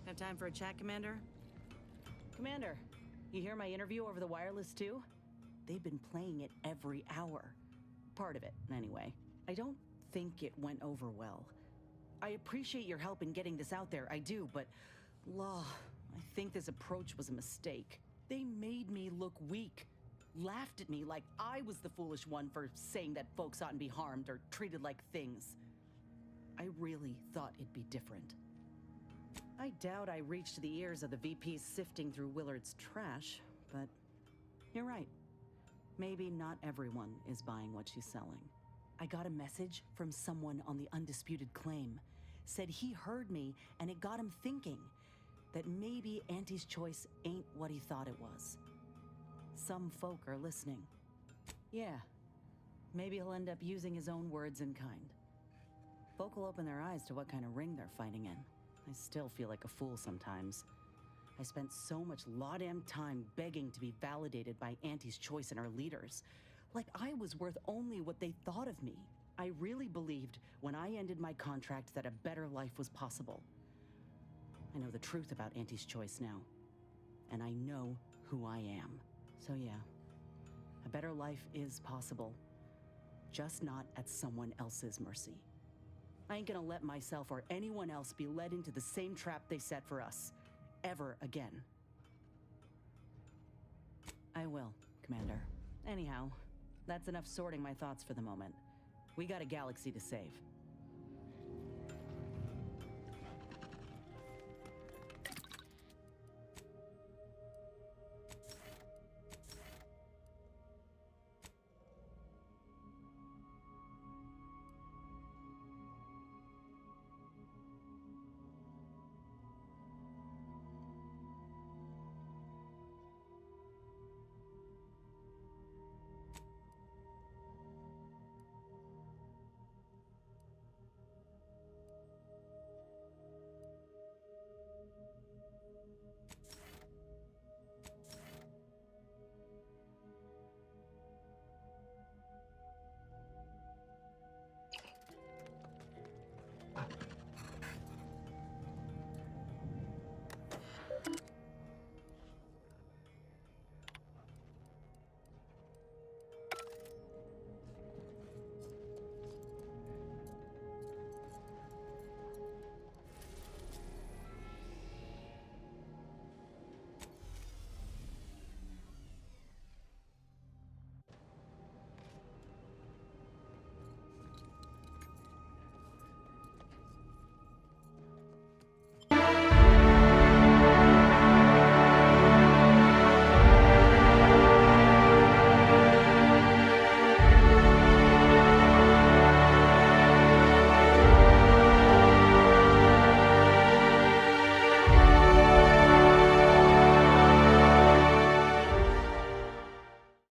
Have time for a chat, Commander? Commander, you hear my interview over the wireless too? They've been playing it every hour. Part of it, anyway. I don't think it went over well. I appreciate your help in getting this out there, I do, but... Law, I think this approach was a mistake. They made me look weak. Laughed at me like I was the foolish one for saying that folks oughtn't be harmed or treated like things. I really thought it'd be different. I doubt I reached the ears of the VPs sifting through Willard's trash, but you're right. Maybe not everyone is buying what she's selling. I got a message from someone on the Undisputed Claim. Said he heard me and it got him thinking that maybe Auntie's choice ain't what he thought it was. Some folk are listening. Yeah, maybe he'll end up using his own words in kind. Folk will open their eyes to what kind of ring they're fighting in. I still feel like a fool sometimes. I spent so much law-damn time begging to be validated by Auntie's choice and her leaders. Like I was worth only what they thought of me. I really believed when I ended my contract that a better life was possible. I know the truth about Auntie's choice now. And I know who I am. So yeah, a better life is possible. Just not at someone else's mercy. I ain't gonna let myself or anyone else be led into the same trap they set for us. Ever again. I will, Commander. Anyhow, that's enough sorting my thoughts for the moment. We got a galaxy to save.